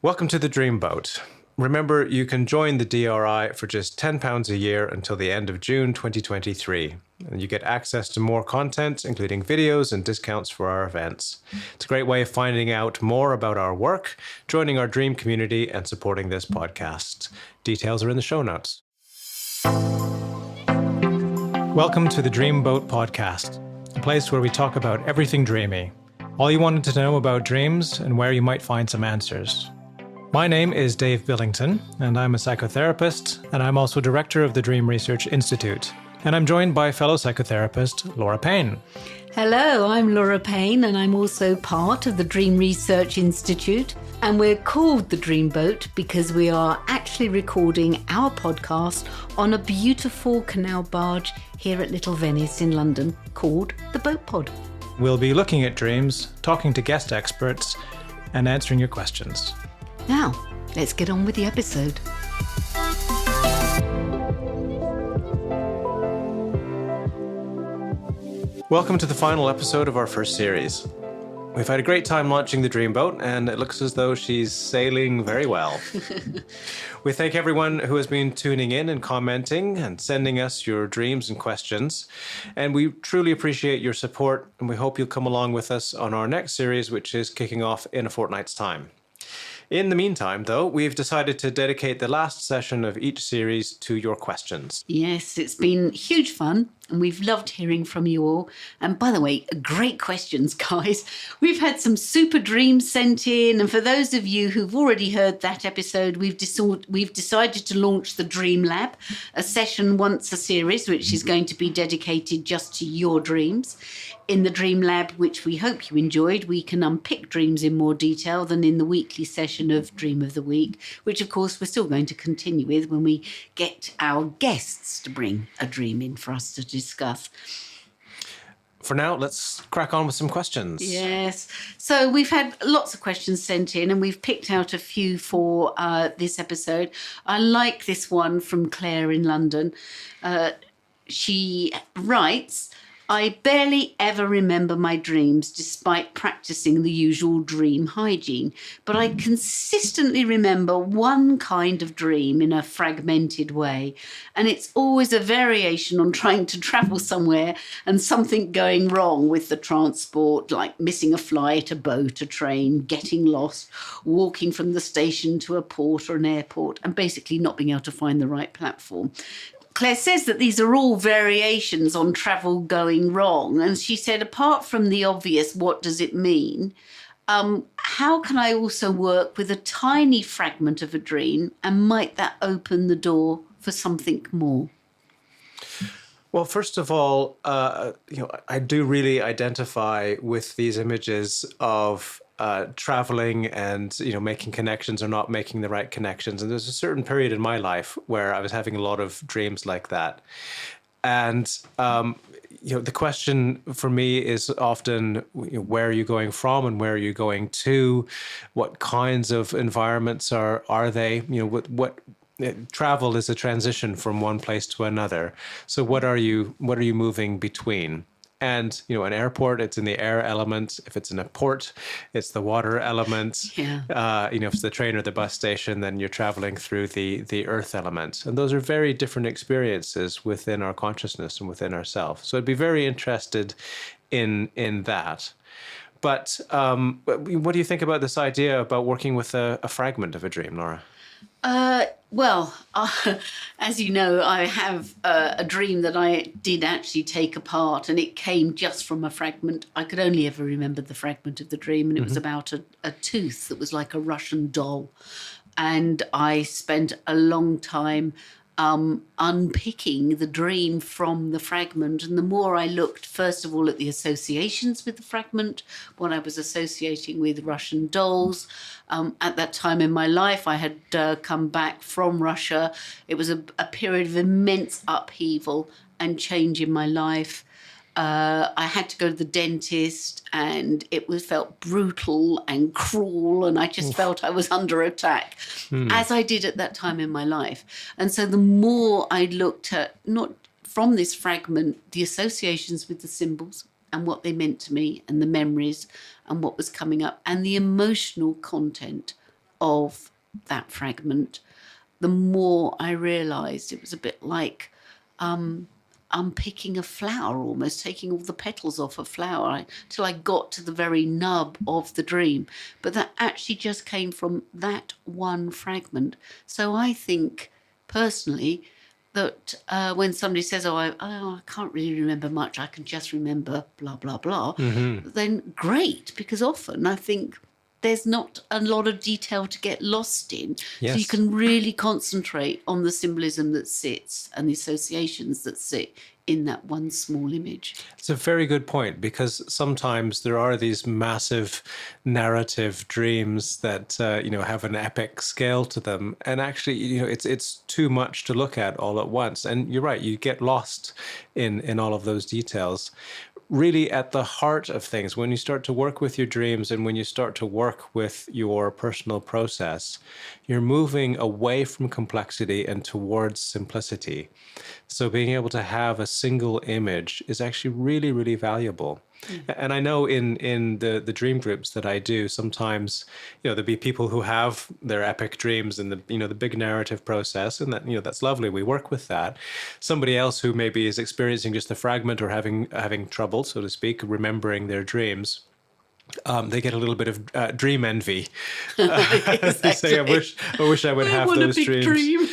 Welcome to the Dreamboat. Remember, you can join the DRI for just £10 a year until the end of June 2023. And you get access to more content, including videos and discounts for our events. It's a great way of finding out more about our work, joining our dream community, and supporting this podcast. Details are in the show notes. Welcome to the Dreamboat podcast, a place where we talk about everything dreamy. All you wanted to know about dreams and where you might find some answers. My name is Dave Billington, and I'm a psychotherapist, and I'm also director of the Dream Research Institute. And I'm joined by fellow psychotherapist Laura Payne. Hello, I'm Laura Payne, and I'm also part of the Dream Research Institute. And we're called the Dreamboat because we are actually recording our podcast on a beautiful canal barge here at Little Venice in London called the Boat Pod. We'll be looking at dreams, talking to guest experts, and answering your questions. Now, let's get on with the episode. Welcome to the final episode of our first series. We've had a great time launching the Dreamboat, and it looks as though she's sailing very well. We thank everyone who has been tuning in and commenting and sending us your dreams and questions. And we truly appreciate your support, and we hope you'll come along with us on our next series, which is kicking off in a fortnight's time. In the meantime, though, we've decided to dedicate the last session of each series to your questions. Yes, it's been huge fun, and we've loved hearing from you all. And by the way, great questions, guys. We've had some super dreams sent in, and for those of you who've already heard that episode, we've decided to launch the Dream Lab, a session once a series, which is going to be dedicated just to your dreams. In the Dream Lab, which we hope you enjoyed, we can unpick dreams in more detail than in the weekly session of Dream of the Week, which of course we're still going to continue with when we get our guests to bring a dream in for us to discuss. For now, let's crack on with some questions. Yes. So we've had lots of questions sent in, and we've picked out a few for this episode. I like this one from Claire in London. She writes, I barely ever remember my dreams despite practicing the usual dream hygiene, but I consistently remember one kind of dream in a fragmented way, and it's always a variation on trying to travel somewhere and something going wrong with the transport, like missing a flight, a boat, a train, getting lost, walking from the station to a port or an airport, and basically not being able to find the right platform. Claire says that these are all variations on travel going wrong. And she said, apart from the obvious, what does it mean? How can I also work with a tiny fragment of a dream? And might that open the door for something more? Well, first of all, I do really identify with these images of traveling and, making connections or not making the right connections. And there's a certain period in my life where I was having a lot of dreams like that. And, the question for me is often, where are you going from and where are you going to? What kinds of environments are they? What travel is a transition from one place to another. So what are you moving between? And, an airport, it's in the air element. If it's in a port, it's the water element. Yeah. If it's the train or the bus station, then you're traveling through the earth element. And those are very different experiences within our consciousness and within ourselves. So I'd be very interested in that. But what do you think about this idea about working with a fragment of a dream, Laura? As you know, I have a dream that I did actually take apart, and it came just from a fragment. I could only ever remember the fragment of the dream, and it was about a tooth that was like a Russian doll. And I spent a long time unpicking the dream from the fragment. And the more I looked, first of all, at the associations with the fragment, what I was associating with Russian dolls. At that time in my life, I had come back from Russia. It was a period of immense upheaval and change in my life. I had to go to the dentist, and it felt brutal and cruel, and I just felt I was under attack, as I did at that time in my life. And so the more I looked at, not from this fragment, the associations with the symbols and what they meant to me and the memories and what was coming up and the emotional content of that fragment, the more I realized it was a bit like unpicking a flower, almost taking all the petals off a flower, till I got to the very nub of the dream. But that actually just came from that one fragment. So I think personally that when somebody says, I can't really remember much, I can just remember blah, blah, blah, then great, because often I think there's not a lot of detail to get lost in. Yes. So you can really concentrate on the symbolism that sits and the associations that sit in that one small image. It's a very good point, because sometimes there are these massive narrative dreams that have an epic scale to them, and actually it's too much to look at all at once. And you're right, you get lost in all of those details. Really, at the heart of things, when you start to work with your dreams and when you start to work with your personal process, you're moving away from complexity and towards simplicity. So being able to have a single image is actually really, really valuable. And I know in the dream groups that I do, sometimes there'll be people who have their epic dreams and the big narrative process, and that that's lovely. We work with that. Somebody else who maybe is experiencing just a fragment or having trouble, so to speak, remembering their dreams. They get a little bit of dream envy. They say, "I wish I would have those dreams." Dream.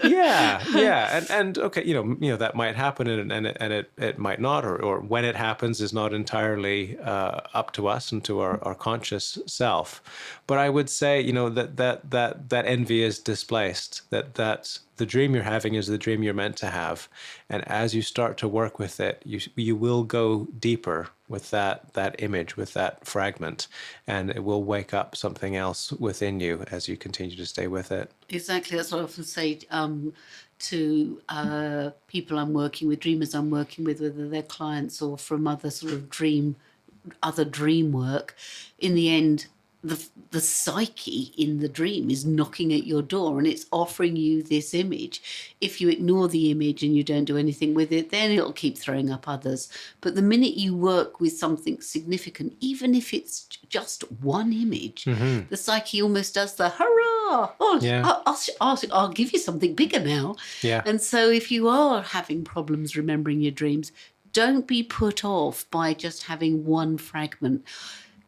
Yeah, and okay, that might happen, and it might not, or when it happens is not entirely up to us and to our conscious self. But I would say, that envy is displaced. That the dream you're having is the dream you're meant to have, and as you start to work with it, you will go deeper with that image, with that fragment, and it will wake up something else within you as you continue to stay with it. Exactly. That's what I often say to people I'm working with, dreamers I'm working with, whether they're clients or from other sort of dream work. In the end, the psyche in the dream is knocking at your door and it's offering you this image. If you ignore the image and you don't do anything with it, then it'll keep throwing up others. But the minute you work with something significant, even if it's just one image, the psyche almost does the hurrah! Oh, Yeah. I'll give you something bigger now. Yeah. And so if you are having problems remembering your dreams, don't be put off by just having one fragment.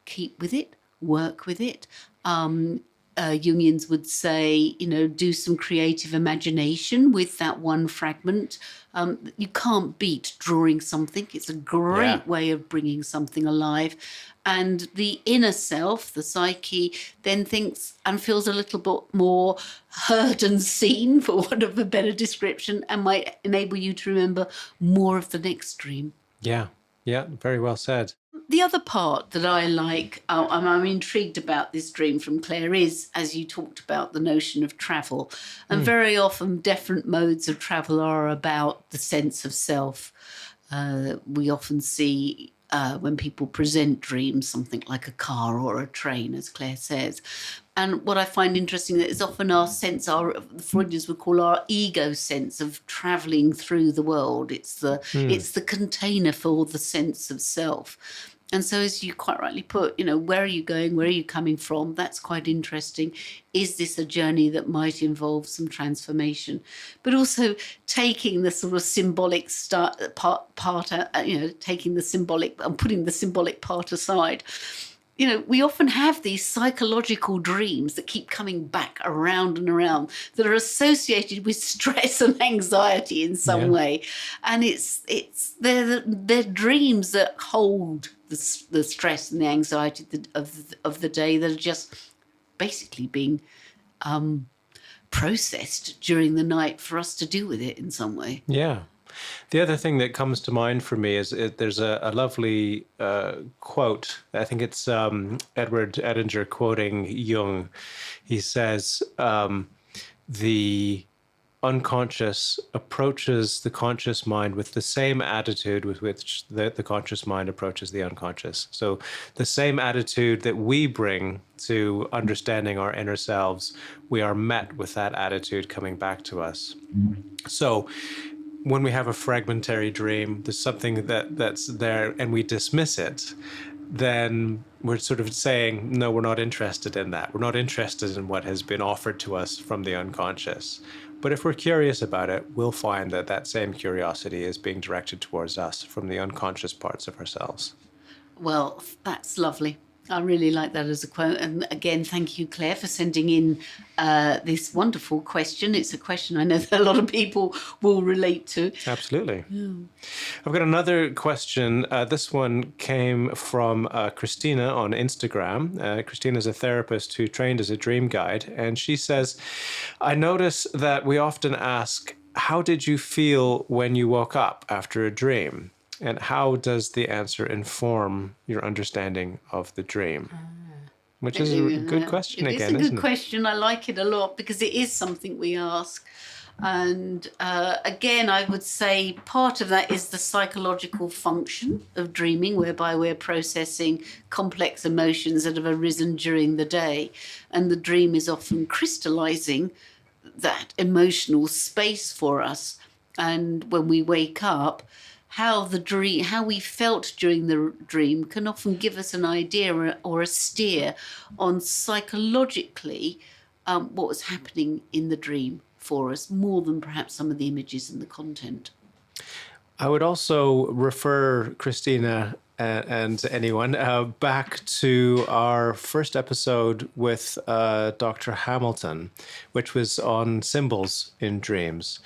Keep with it. Work with it. Jungians would say, do some creative imagination with that one fragment. You can't beat drawing something. It's a great way of bringing something alive. And the inner self, the psyche, then thinks and feels a little bit more heard and seen, for want of a better description, and might enable you to remember more of the next dream. Yeah, very well said. The other part that I like, I'm intrigued about this dream from Claire, is, as you talked about, the notion of travel. And very often different modes of travel are about the sense of self. We often see when people present dreams, something like a car or a train, as Claire says. And what I find interesting is often our sense, the Freudians would call our ego sense of travelling through the world. It's the container for the sense of self. And so, as you quite rightly put, where are you going? Where are you coming from? That's quite interesting. Is this a journey that might involve some transformation? But also taking the sort of symbolic part, taking the symbolic and putting the symbolic part aside. We often have these psychological dreams that keep coming back around and around that are associated with stress and anxiety in some way. And they're dreams that hold the stress and the anxiety of the day that are just basically being processed during the night for us to deal with it in some way. Yeah. The other thing that comes to mind for me is there's a lovely quote. I think it's Edward Edinger quoting Jung. He says, the unconscious approaches the conscious mind with the same attitude with which the conscious mind approaches the unconscious. So the same attitude that we bring to understanding our inner selves, we are met with that attitude coming back to us. So when we have a fragmentary dream, there's something that's there and we dismiss it. then we're sort of saying, no, we're not interested in that. We're not interested in what has been offered to us from the unconscious. But if we're curious about it, we'll find that that same curiosity is being directed towards us from the unconscious parts of ourselves. Well, that's lovely. I really like that as a quote. And again, thank you, Claire, for sending in this wonderful question. It's a question I know that a lot of people will relate to. Absolutely. I've got another question. This one came from Christina on Instagram. Christina is a therapist who trained as a dream guide. And she says, I notice that we often ask, how did you feel when you woke up after a dream? And how does the answer inform your understanding of the dream? Which is a good question again, isn't it? It's a good question. I like it a lot because it is something we ask. And again, I would say part of that is the psychological function of dreaming, whereby we're processing complex emotions that have arisen during the day. And the dream is often crystallizing that emotional space for us. And when we wake up, how we felt during the dream can often give us an idea or a steer on psychologically what was happening in the dream for us, more than perhaps some of the images and the content. I would also refer Christina and anyone back to our first episode with Dr. Hamilton, which was on symbols in dreams.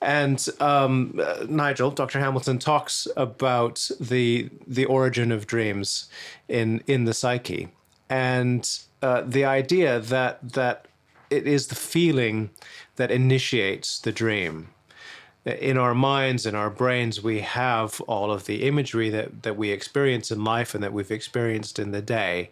And Nigel, Dr. Hamilton, talks about the origin of dreams in the psyche, and the idea that it is the feeling that initiates the dream. In our minds, in our brains, we have all of the imagery that we experience in life and that we've experienced in the day.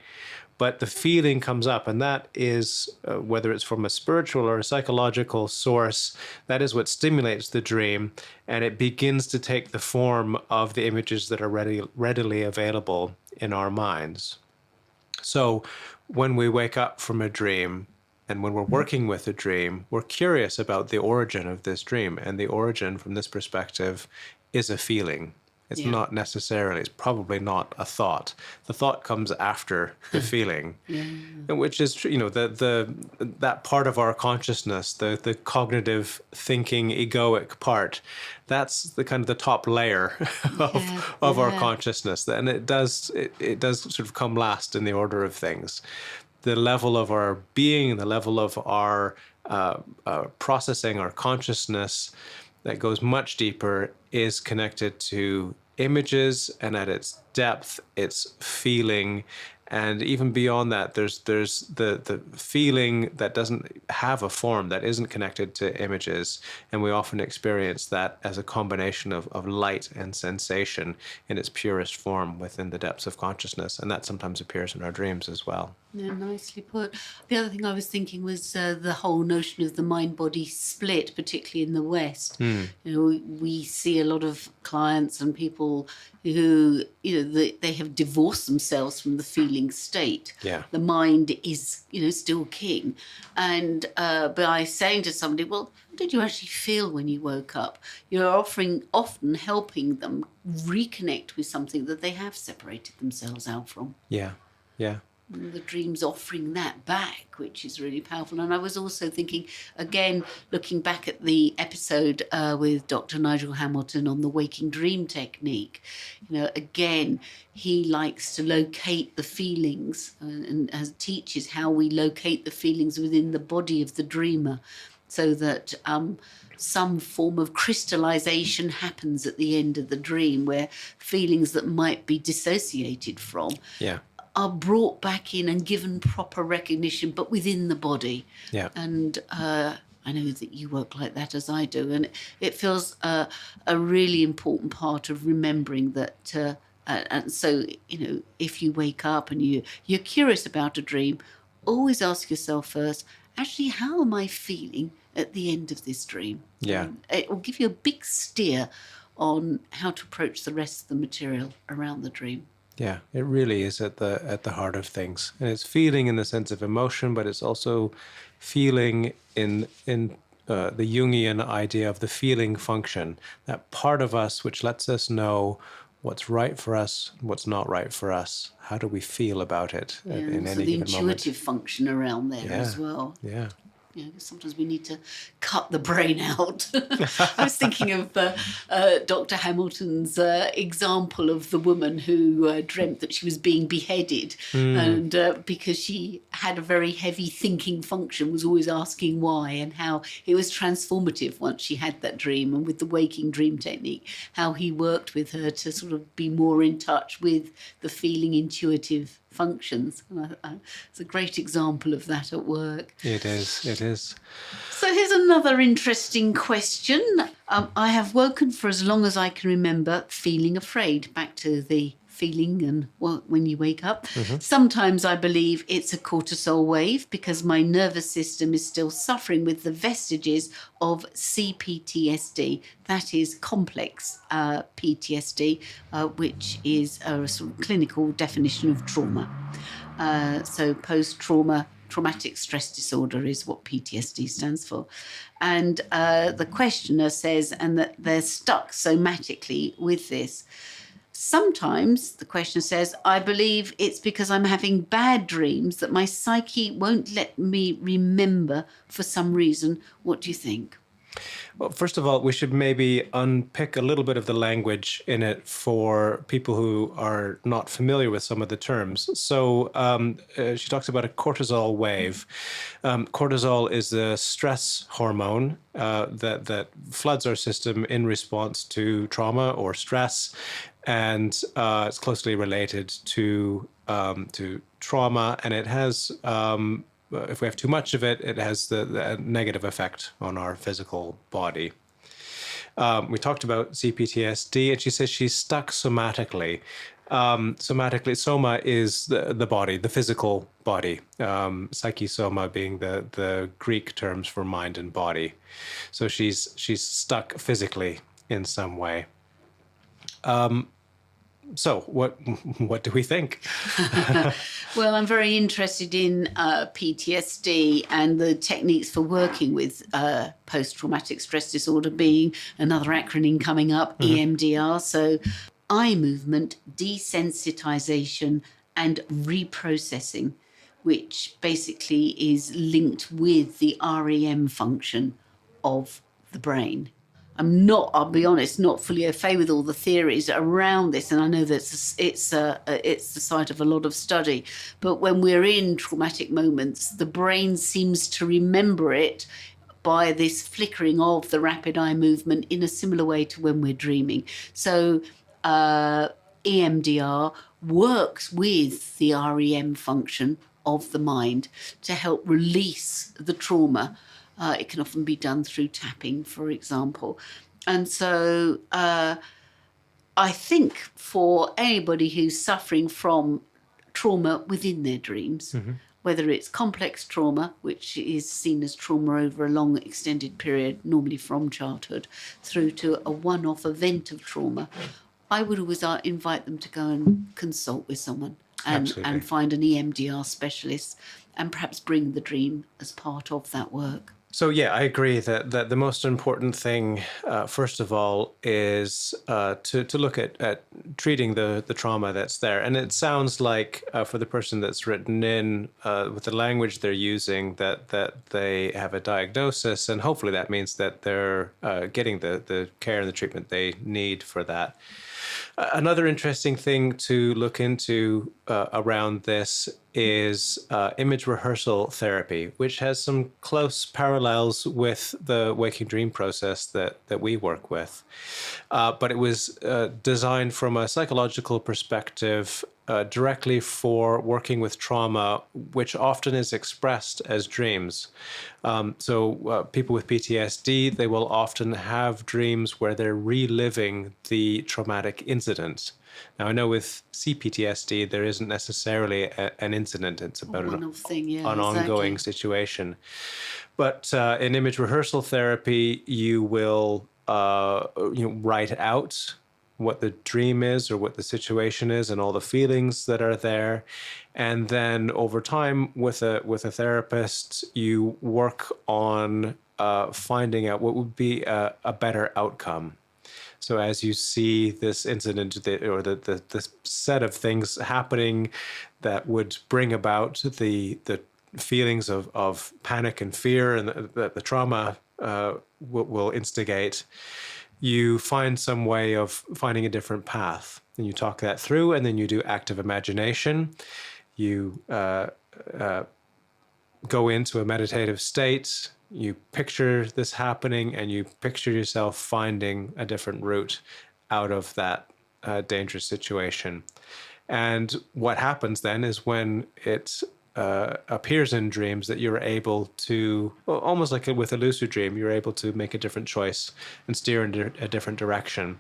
But the feeling comes up, and that is, whether it's from a spiritual or a psychological source, that is what stimulates the dream, and it begins to take the form of the images that are readily available in our minds. So when we wake up from a dream, and when we're working with a dream, we're curious about the origin of this dream. And the origin, from this perspective, is a feeling. It's not necessarily, it's probably not a thought. The thought comes after the feeling, which is, that part of our consciousnss, the cognitive thinking egoic part, that's the kind of the top layer of our consciousness. And it does sort of come last in the order of things. The level of our being, the level of our processing, our consciousness that goes much deeper is connected to images, and at its depth, it's feeling. And even beyond that, there's the feeling that doesn't have a form, that isn't connected to images. And we often experience that as a combination of light and sensation in its purest form within the depths of consciousness. And that sometimes appears in our dreams as well. Yeah, nicely put. The other thing I was thinking was the whole notion of the mind-body split, particularly in the West. We see a lot of clients and people who, they have divorced themselves from the feeling state. Yeah. The mind is, still king. And by saying to somebody, well, how did you actually feel when you woke up? You're often helping them reconnect with something that they have separated themselves out from. Yeah, yeah. The dream's offering that back, which is really powerful. And I was also thinking, again, looking back at the episode with Dr. Nigel Hamilton on the waking dream technique, again, he likes to locate the feelings and teaches how we locate the feelings within the body of the dreamer, so that some form of crystallization happens at the end of the dream, where feelings that might be dissociated from are brought back in and given proper recognition, but within the body. Yeah. And I know that you work like that as I do, and it feels a really important part of remembering that. And so, if you wake up and you're curious about a dream, always ask yourself first, actually, how am I feeling at the end of this dream? Yeah. It will give you a big steer on how to approach the rest of the material around the dream. Yeah, it really is at the heart of things. And it's feeling in the sense of emotion, but it's also feeling in the Jungian idea of the feeling function, that part of us which lets us know what's right for us, what's not right for us. How do we feel about it in So any the given moment? intuitive function around there as well. Yeah. Sometimes we need to cut the brain out. I was thinking of Dr. Hamilton's example of the woman who dreamt that she was being beheaded, and because she had a very heavy thinking function, was always asking why, and how it was transformative once she had that dream. And with the waking dream technique, how he worked with her to sort of be more in touch with the feeling intuitive functions. It's a great example of that at work. It is. So here's another interesting question. I have woken for as long as I can remember feeling afraid. Back to the feeling and when you wake up. Sometimes I believe it's a cortisol wave because my nervous system is still suffering with the vestiges of CPTSD. That is complex PTSD, which is a sort of clinical definition of trauma. So traumatic stress disorder is what PTSD stands for. And the questioner says, and that they're stuck somatically with this. Sometimes, the questioner says, I believe it's because I'm having bad dreams that my psyche won't let me remember for some reason. What do you think? Well, first of all, we should maybe unpick a little bit of the language in it for people who are not familiar with some of the terms. So she talks about a cortisol wave. Cortisol is the stress hormone that floods our system in response to trauma or stress, and it's closely related to trauma, and it has. If we have too much of it, it has the negative effect on our physical body. We talked about CPTSD, and she says she's stuck somatically. Somatically, soma is the body, the physical body. Psyche, soma being the Greek terms for mind and body. So she's stuck physically in some way. So what do we think? Well, I'm very interested in PTSD and the techniques for working with post-traumatic stress disorder, being another acronym coming up, EMDR. So eye movement, desensitization and reprocessing, which basically is linked with the REM function of the brain. I'll be honest, not fully au fait with all the theories around this, and I know that it's the site of a lot of study. But when we're in traumatic moments, the brain seems to remember it by this flickering of the rapid eye movement in a similar way to when we're dreaming. So EMDR works with the REM function of the mind to help release the trauma. It can often be done through tapping, for example. And so I think for anybody who's suffering from trauma within their dreams, whether it's complex trauma, which is seen as trauma over a long extended period, normally from childhood, through to a one-off event of trauma, I would always invite them to go and consult with someone and find an EMDR specialist and perhaps bring the dream as part of that work. So yeah, I agree that the most important thing, first of all, is to look at treating the trauma that's there. And it sounds like for the person that's written in with the language they're using, that they have a diagnosis, and hopefully that means that they're getting the care and the treatment they need for that. Another interesting thing to look into around this is image rehearsal therapy, which has some close parallels with the waking dream process that we work with. But it was designed from a psychological perspective directly for working with trauma, which often is expressed as dreams. So people with PTSD, they will often have dreams where they're reliving the traumatic incident. Now, I know with CPTSD, there isn't necessarily an incident. It's about an ongoing situation. But in image rehearsal therapy, you will write out what the dream is or what the situation is and all the feelings that are there. And then over time with a therapist, you work on finding out what would be a better outcome. So as you see this incident or the set of things happening that would bring about the feelings of panic and fear and that the trauma will instigate, you find some way of finding a different path. And you talk that through, and then you do active imagination. You go into a meditative state, you picture this happening, and you picture yourself finding a different route out of that dangerous situation. And what happens then is when it appears in dreams that you're able to, well, almost like with a lucid dream, you're able to make a different choice and steer in a different direction.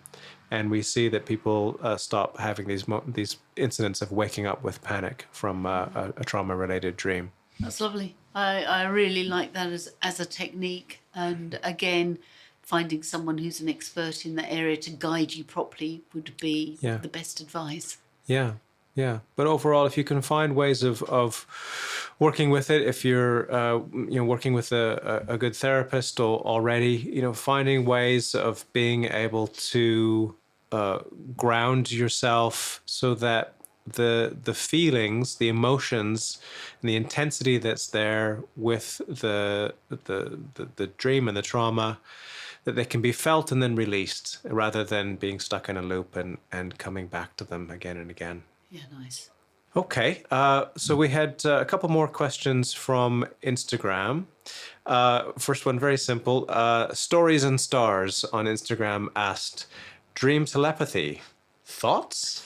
And we see that people stop having these incidents of waking up with panic from a trauma-related dream. That's lovely. I really like that as a technique. And again, finding someone who's an expert in that area to guide you properly would be the best advice. Yeah, yeah. But overall, if you can find ways of working with it, if you're working with a good therapist already, finding ways of being able to ground yourself so that the feelings, the emotions, and the intensity that's there with the dream and the trauma, that they can be felt and then released, rather than being stuck in a loop and coming back to them again and again. Yeah, nice. Okay, so we had a couple more questions from Instagram. First one, very simple. Stories and Stars on Instagram asked, dream telepathy, thoughts?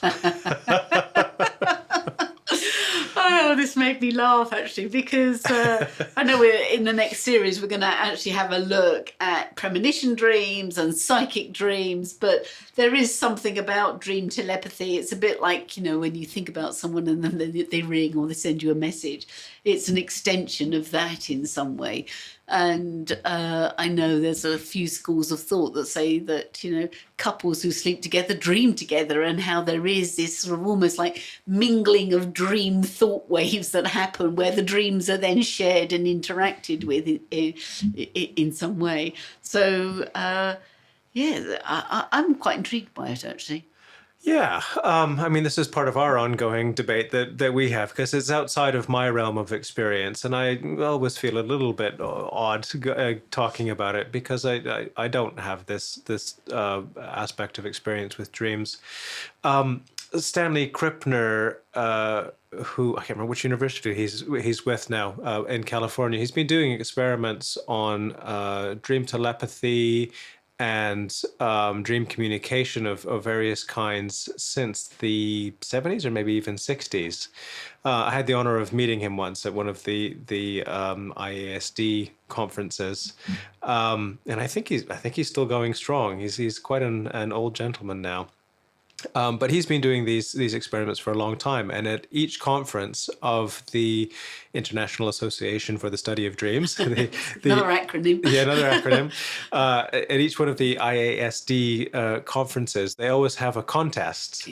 Oh, this made me laugh, actually, because I know we're in the next series, we're going to actually have a look at premonition dreams and psychic dreams, but there is something about dream telepathy. It's a bit like, when you think about someone and then they ring or they send you a message. It's an extension of that in some way. And I know there's a few schools of thought that say that, couples who sleep together dream together, and how there is this sort of almost like mingling of dream thought waves that happen where the dreams are then shared and interacted with in some way. So, I'm quite intrigued by it, actually. Yeah, this is part of our ongoing debate that we have, because it's outside of my realm of experience, and I always feel a little bit odd talking about it, because I don't have this aspect of experience with dreams. Stanley Krippner, who I can't remember which university he's with now in California, he's been doing experiments on dream telepathy and dream communication of various kinds since the 70s or maybe even 60s. I had the honor of meeting him once at one of the IASD conferences, and I think he's still going strong. He's quite an old gentleman now. But he's been doing these experiments for a long time, and at each conference of the International Association for the Study of Dreams, another acronym. Yeah, another acronym. At each one of the IASD conferences, they always have a contest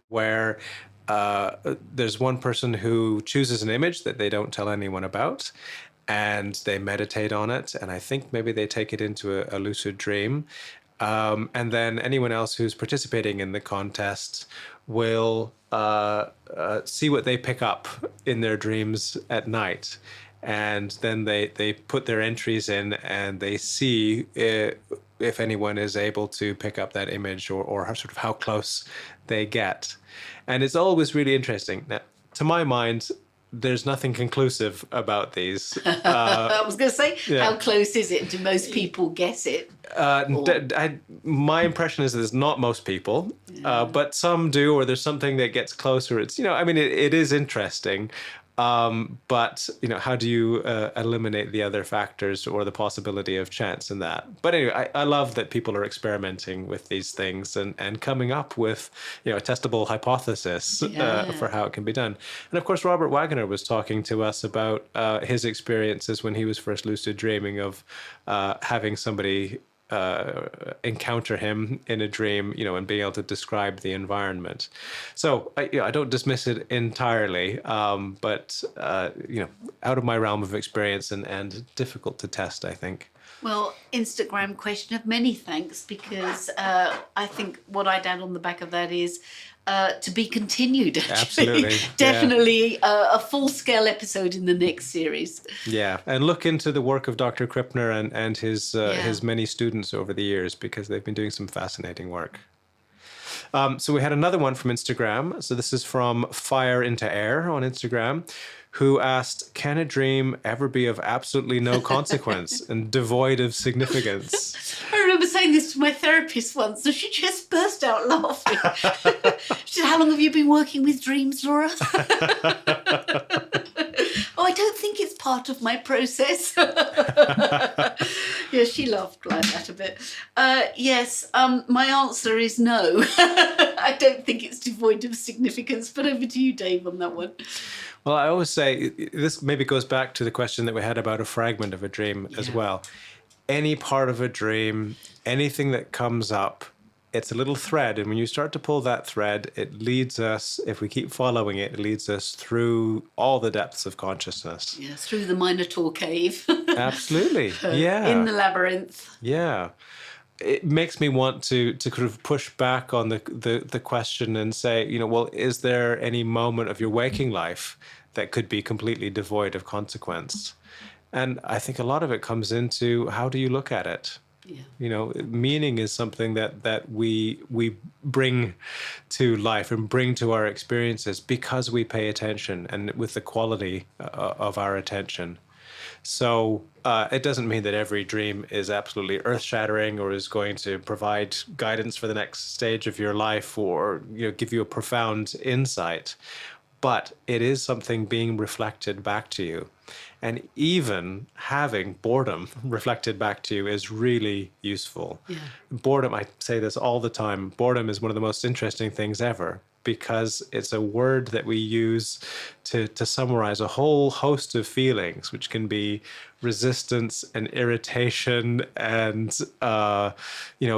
where there's one person who chooses an image that they don't tell anyone about, and they meditate on it, and I think maybe they take it into a lucid dream. And then anyone else who's participating in the contest will see what they pick up in their dreams at night. And then they put their entries in, and they see if anyone is able to pick up that image or sort of how close they get. And it's always really interesting. Now, to my mind, there's nothing conclusive about these. I was going to say, how close is it? Do most people guess it? My impression is there's not most people, but some do, or there's something that gets closer. It's, it is interesting. But, how do you eliminate the other factors or the possibility of chance in that? But anyway, I love that people are experimenting with these things and coming up with, a testable hypothesis for how it can be done. And of course, Robert Wagner was talking to us about his experiences when he was first lucid dreaming of having somebody encounter him in a dream, and being able to describe the environment. So I don't dismiss it entirely, but out of my realm of experience and difficult to test, I think. Well, Instagram question of many thanks, because I think what I'd add on the back of that is to be continued. Actually. Absolutely. Definitely a full-scale episode in the next series. Yeah, and look into the work of Dr. Krippner and his many students over the years, because they've been doing some fascinating work. So we had another one from Instagram. So this is from Fire into Air on Instagram, who asked, can a dream ever be of absolutely no consequence and devoid of significance? I remember saying this to my therapist once, and she just burst out laughing. She said, how long have you been working with dreams, Laura? Oh, I don't think it's part of my process. Yeah, she laughed like that a bit. Yes, my answer is no. I don't think it's devoid of significance, but over to you, Dave, on that one. Well, I always say, this maybe goes back to the question that we had about a fragment of a dream as well. Any part of a dream, anything that comes up, it's a little thread. And when you start to pull that thread, it leads us, if we keep following it, it leads us through all the depths of consciousness. Yeah, through the Minotaur cave. Absolutely. Yeah. In the labyrinth. Yeah. It makes me want to kind of push back on the question and say, well, is there any moment of your waking life that could be completely devoid of consequence? And I think a lot of it comes into, how do you look at it? Yeah. Meaning is something that we bring to life and bring to our experiences because we pay attention, and with the quality of our attention. So it doesn't mean that every dream is absolutely earth-shattering or is going to provide guidance for the next stage of your life or give you a profound insight. But it is something being reflected back to you. And even having boredom reflected back to you is really useful. Yeah. Boredom, I say this all the time, boredom is one of the most interesting things ever, because it's a word that we use to summarize a whole host of feelings, which can be resistance and irritation and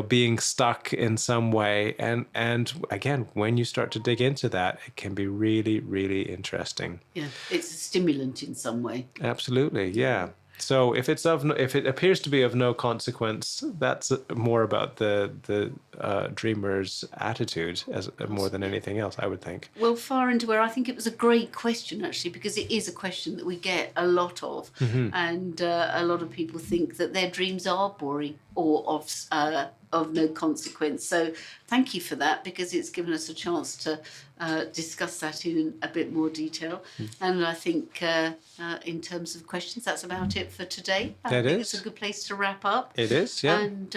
being stuck in some way. And again, when you start to dig into that, it can be really, really interesting. Yeah, it's a stimulant in some way. Absolutely, yeah. So if it appears to be of no consequence, that's more about the dreamer's attitude more than anything else, I would think. Well, Far into Where, I think it was a great question, actually, because it is a question that we get a lot of. Mm-hmm. And a lot of people think that their dreams are boring or of no consequence. So thank you for that, because it's given us a chance to discuss that in a bit more detail. And I think in terms of questions, that's about it for today. I think it's a good place to wrap up. It is, yeah. And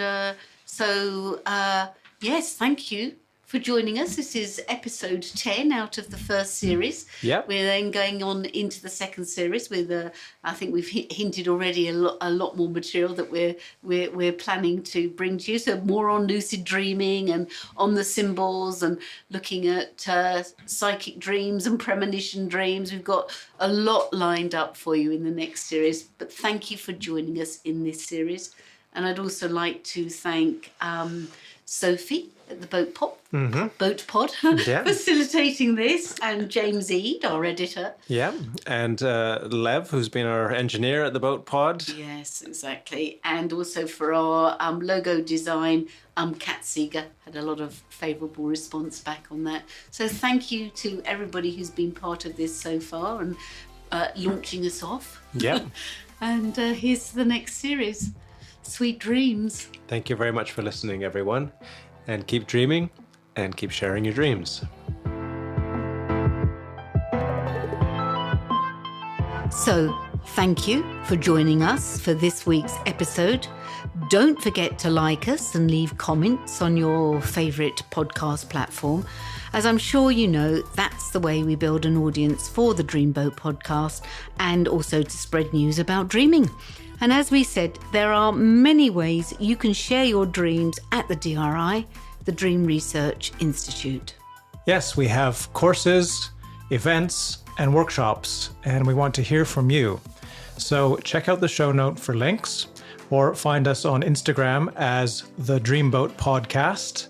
yes, thank you for joining us. This is episode 10 out of the first series. Yep. We're then going on into the second series with, I think we've hinted already a lot more material that we're planning to bring to you. So more on lucid dreaming and on the symbols and looking at psychic dreams and premonition dreams. We've got a lot lined up for you in the next series. But thank you for joining us in this series. And I'd also like to thank Sophie at the Boat Pod, yeah. facilitating this, and James Eade, our editor. Yeah, and Lev, who's been our engineer at the Boat Pod. Yes, exactly. And also for our logo design, Kat Seeger had a lot of favourable response back on that. So thank you to everybody who's been part of this so far and launching us off. Yeah. And here's the next series. Sweet dreams. Thank you very much for listening, everyone. And keep dreaming and keep sharing your dreams. So, thank you for joining us for this week's episode. Don't forget to like us and leave comments on your favourite podcast platform. As I'm sure you know, that's the way we build an audience for the Dreamboat podcast and also to spread news about dreaming. And as we said, there are many ways you can share your dreams at the DRI, the Dream Research Institute. Yes, we have courses, events, and workshops, and we want to hear from you. So check out the show note for links, or find us on Instagram as the Dreamboat Podcast,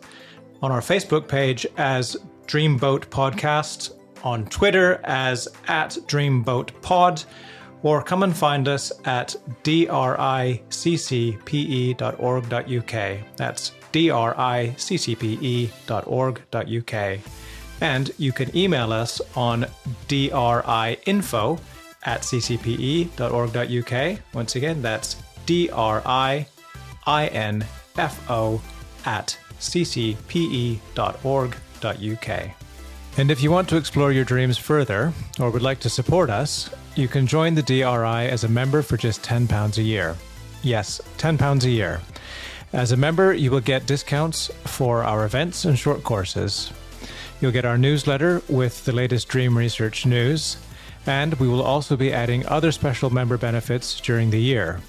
on our Facebook page as Dreamboat Podcast, on Twitter as @DreamboatPod, or come and find us at driccpe.org.uk. That's driccpe.org.uk. And you can email us on driinfo@ccpe.org.uk. Once again, that's driinfo@ccpe.org.uk. And if you want to explore your dreams further, or would like to support us, you can join the DRI as a member for just £10 a year. Yes, £10 a year. As a member, you will get discounts for our events and short courses. You'll get our newsletter with the latest dream research news, and we will also be adding other special member benefits during the year.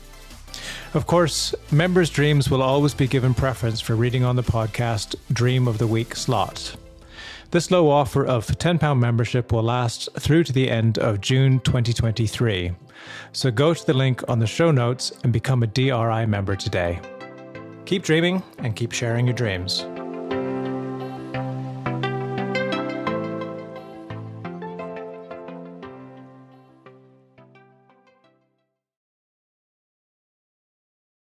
Of course, members' dreams will always be given preference for reading on the podcast Dream of the Week slot. This low offer of £10 membership will last through to the end of June 2023. So go to the link on the show notes and become a DRI member today. Keep dreaming and keep sharing your dreams.